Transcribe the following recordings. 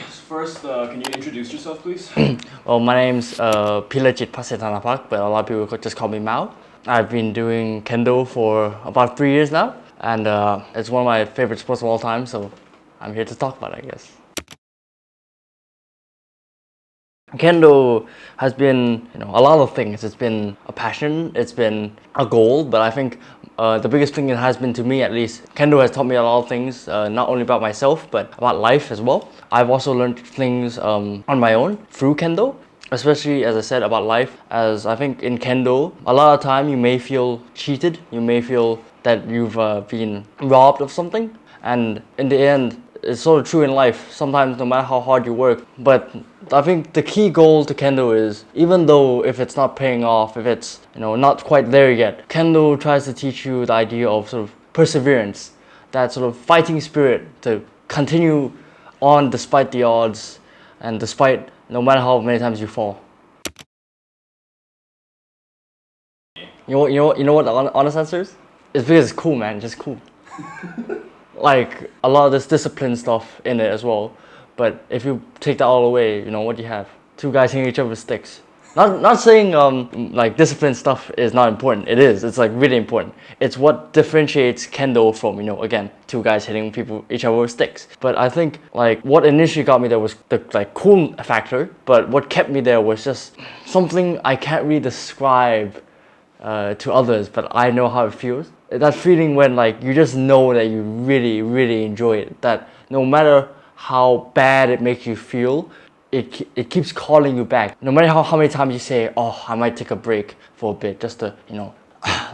First, can you introduce yourself, please? Well, my name's Pilajit Pasitanapak, but a lot of people could just call me Mao. I've been doing Kendo for about 3 years now, and it's one of my favorite sports of all time, so I'm here to talk about it, I guess. Kendo has been, a lot of things. It's been a passion, it's been a goal, but I think the biggest thing it has been to me, at least, Kendo has taught me a lot of things, not only about myself, but about life as well. I've also learned things on my own through Kendo, especially, as I said, about life, as I think in Kendo, a lot of time you may feel cheated, you may feel that you've been robbed of something, and in the end, it's sort of true in life. Sometimes, no matter how hard you work, but I think the key goal to Kendo is, even though if it's not paying off, if it's not quite there yet, Kendo tries to teach you the idea of sort of perseverance, that sort of fighting spirit to continue on despite the odds, and despite no matter how many times you fall. You know what the honest answer is? It's because it's cool, man. Just cool. Like a lot of this discipline stuff in it as well. But if you take that all away, what do you have? Two guys hitting each other with sticks. Not saying like discipline stuff is not important. It is. It's like really important. It's what differentiates Kendo from again, two guys hitting each other with sticks. But I think like what initially got me there was the like cool factor. But what kept me there was just something I can't really describe to others, but I know how it feels. That feeling when like you just know that you really, really enjoy it. That no matter how bad it makes you feel, it keeps calling you back. No matter how many times you say, "Oh, I might take a break for a bit just to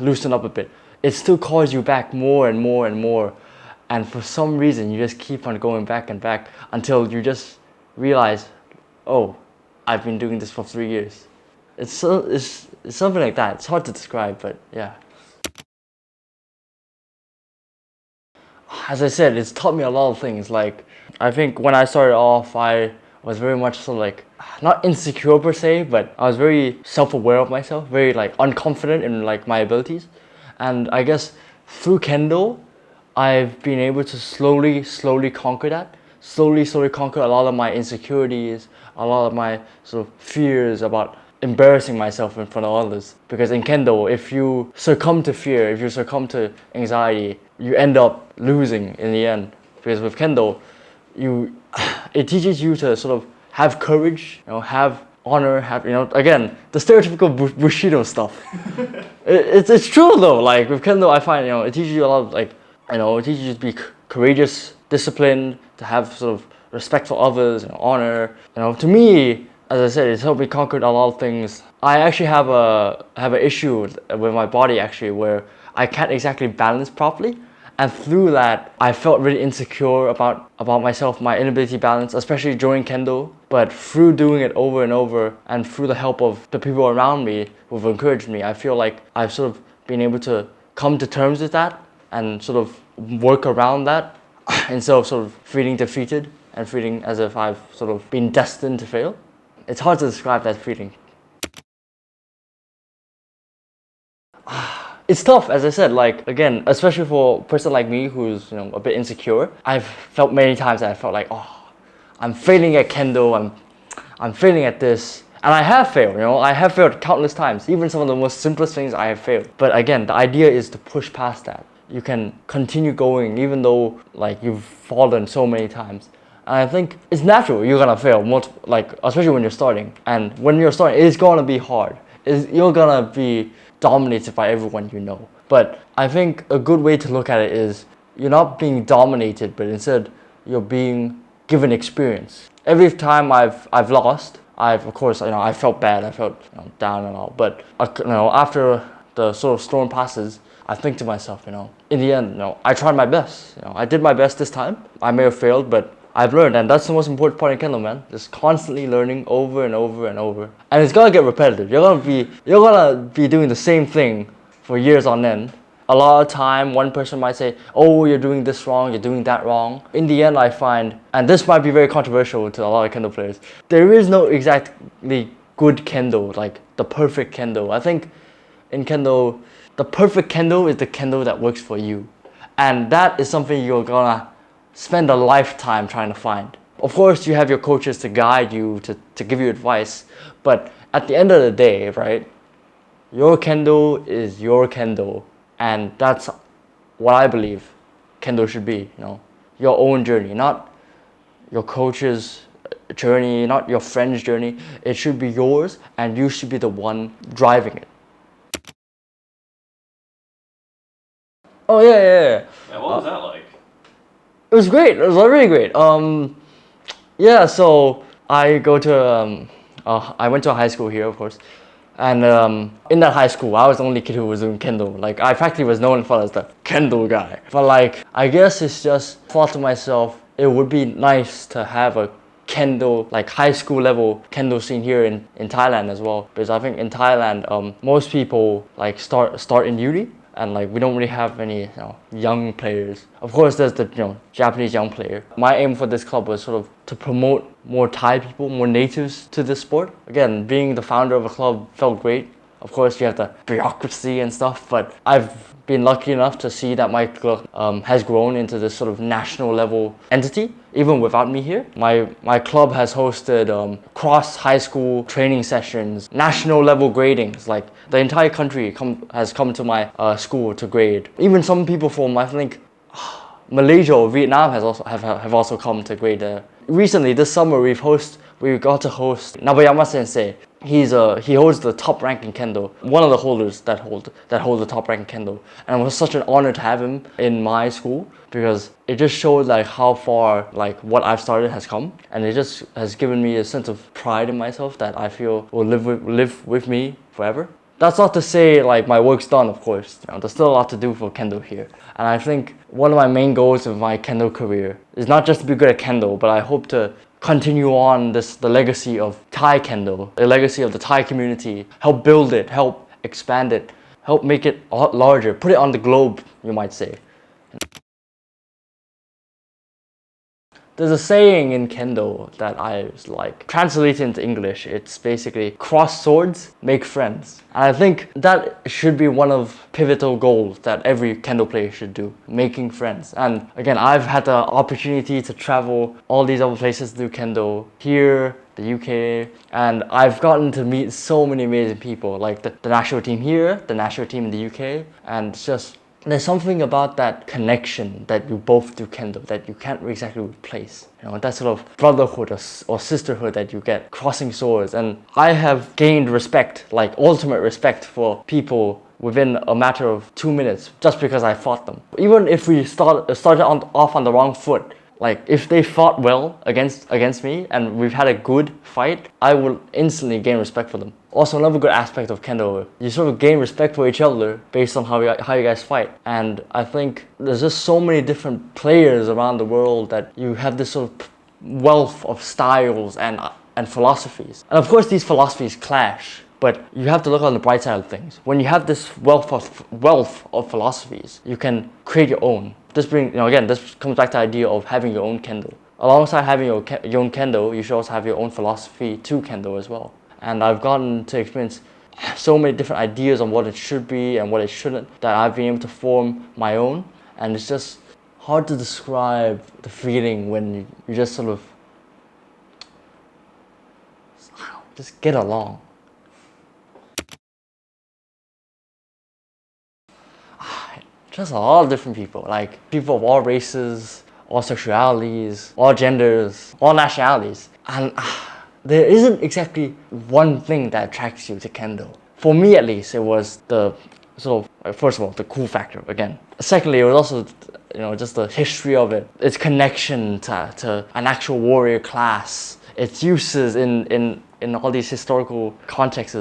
loosen up a bit," it still calls you back more and more and more. And for some reason, you just keep on going back and back until you just realize, "Oh, I've been doing this for 3 years." It's something like that. It's hard to describe, but yeah. As I said, it's taught me a lot of things. Like, I think when I started off, I was very much sort of like, not insecure per se, but I was very self-aware of myself, very like unconfident in like my abilities. And I guess through Kendo, I've been able to slowly conquer that. Slowly conquer a lot of my insecurities, a lot of my sort of fears about embarrassing myself in front of others. Because in Kendo, if you succumb to fear, if you succumb to anxiety, you end up losing in the end. Because with Kendo, it teaches you to sort of have courage, have honor, have again the stereotypical Bushido stuff. It's true though. Like with Kendo, I find it teaches you a lot of like it teaches you to be courageous, disciplined, to have sort of respect for others, honor. To me, as I said, it's helped me conquer a lot of things. I actually have an issue with my body actually, where I can't exactly balance properly, and through that, I felt really insecure about myself, my inability to balance, especially during Kendo. But through doing it over and over, and through the help of the people around me who've encouraged me, I feel like I've sort of been able to come to terms with that and sort of work around that instead of sort of feeling defeated and feeling as if I've sort of been destined to fail. It's hard to describe that feeling. It's tough, as I said, like, again, especially for a person like me who's, a bit insecure. I've felt many times that I felt like, oh, I'm failing at Kendo, I'm failing at this. And I have failed, I have failed countless times. Even some of the most simplest things I have failed. But again, the idea is to push past that. You can continue going even though, like, you've fallen so many times. And I think it's natural you're gonna fail, especially when you're starting. And when you're starting, it's gonna be hard. You're gonna be dominated by everyone you know. But I think a good way to look at it is you're not being dominated, but instead you're being given experience. Every time I've lost, of course I felt bad, I felt down and all. But after the sort of storm passes, I think to myself, in the end, I tried my best. I did my best this time. I may have failed, but I've learned, and that's the most important part in Kendo, man. Just constantly learning over and over and over. And it's gonna get repetitive. You're gonna be doing the same thing for years on end. A lot of time, one person might say, "Oh, you're doing this wrong, you're doing that wrong." In the end, I find, and this might be very controversial to a lot of Kendo players, there is no exactly good Kendo, like the perfect Kendo. I think in Kendo, the perfect Kendo is the Kendo that works for you. And that is something you're gonna spend a lifetime trying to find. Of course, you have your coaches to guide you, to give you advice, but at the end of the day, right, your Kendo is your Kendo, and that's what I believe Kendo should be, your own journey, not your coach's journey, not your friend's journey. It should be yours, and you should be the one driving it. Oh yeah. Yeah, what was that like? It was great. It was really great. Yeah. So I went to a high school here, of course, and in that high school, I was the only kid who was doing Kendo. Like, I practically was known for as the Kendo guy. But like, I guess it's just thought to myself, it would be nice to have a Kendo, like high school level Kendo scene here in Thailand as well. Because I think in Thailand, most people like start in uni, and like we don't really have any young players. Of course, there's the Japanese young player. My aim for this club was sort of to promote more Thai people, more natives to this sport. Again, being the founder of a club felt great. Of course, you have the bureaucracy and stuff, but I've been lucky enough to see that my club has grown into this sort of national level entity, even without me here. My club has hosted cross high school training sessions, national level gradings. Like, the entire country has come to my school to grade. Even some people from, I think, Malaysia or Vietnam have also come to grade there. Recently, this summer, we got to host Nabayama Sensei. He holds the top rank in Kendo, one of the holders that hold the top rank in Kendo, and it was such an honor to have him in my school, because it just showed like how far like what I've started has come, and it just has given me a sense of pride in myself that I feel will live with me forever. That's not to say like my work's done, of course. There's still a lot to do for Kendo here, and I think one of my main goals of my Kendo career is not just to be good at Kendo, but I hope to continue on the legacy of Thai Kendo, the legacy of the Thai community, help build it, help expand it, help make it a lot larger, put it on the globe, you might say. There's a saying in Kendo that I like. Translated into English, it's basically cross swords, make friends. And I think that should be one of pivotal goals that every Kendo player should do, making friends. And again, I've had the opportunity to travel all these other places to do Kendo, here, the UK, and I've gotten to meet so many amazing people, like the national team here, the national team in the UK, and it's just, there's something about that connection that you both do Kendo that you can't exactly replace. That sort of brotherhood or sisterhood that you get crossing swords. And I have gained respect, like ultimate respect, for people within a matter of 2 minutes just because I fought them. Even if we started off on the wrong foot, like if they fought well against me and we've had a good fight, I will instantly gain respect for them. Also, another good aspect of Kendo, you sort of gain respect for each other based on how you guys fight. And I think there's just so many different players around the world that you have this sort of wealth of styles and philosophies. And of course, these philosophies clash, but you have to look on the bright side of things. When you have this wealth of philosophies, you can create your own. This comes back to the idea of having your own Kendo. Alongside having your own Kendo, you should also have your own philosophy to Kendo as well. And I've gotten to experience so many different ideas on what it should be and what it shouldn't, that I've been able to form my own. And it's just hard to describe the feeling when you just sort of just get along. Just a lot of different people, like people of all races, all sexualities, all genders, all nationalities. And there isn't exactly one thing that attracts you to Kendo. For me at least, it was the sort of, first of all, the cool factor again. Secondly, it was also just the history of it, its connection to an actual warrior class, its uses in all these historical contexts.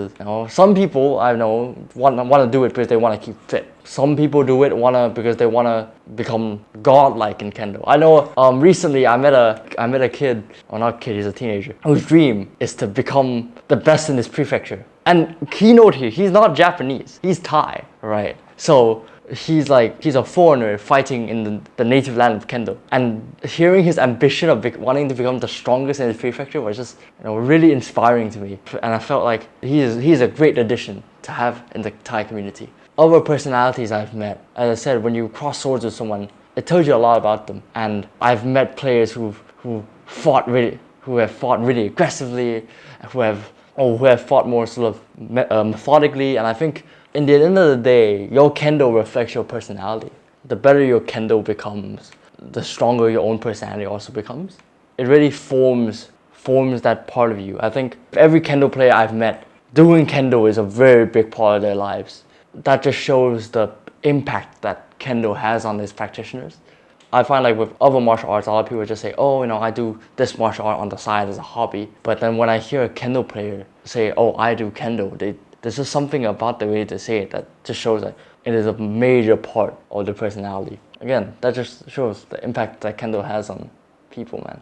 Some people I know want to do it because they want to keep fit. Some people do it because they want to become godlike in Kendo. I know recently I met a kid, or not kid, he's a teenager, whose dream is to become the best in his prefecture. And keynote here, he's not Japanese, he's Thai, right? So he's a foreigner fighting in the native land of Kendo. And hearing his ambition of wanting to become the strongest in his prefecture was just really inspiring to me. And I felt like he's a great addition to have in the Thai community. Other personalities I've met, as I said, when you cross swords with someone, it tells you a lot about them. And I've met players who who have fought really aggressively, who have fought more sort of methodically. And I think in the end of the day, your Kendo reflects your personality. The better your Kendo becomes, the stronger your own personality also becomes. It really forms that part of you. I think every Kendo player I've met, doing Kendo is a very big part of their lives. That just shows the impact that Kendo has on its practitioners. I find like with other martial arts, a lot of people just say, oh, I do this martial art on the side as a hobby. But then when I hear a Kendo player say, oh, I do Kendo, there's just something about the way they say it that just shows that it is a major part of the personality. Again, that just shows the impact that Kendo has on people, man.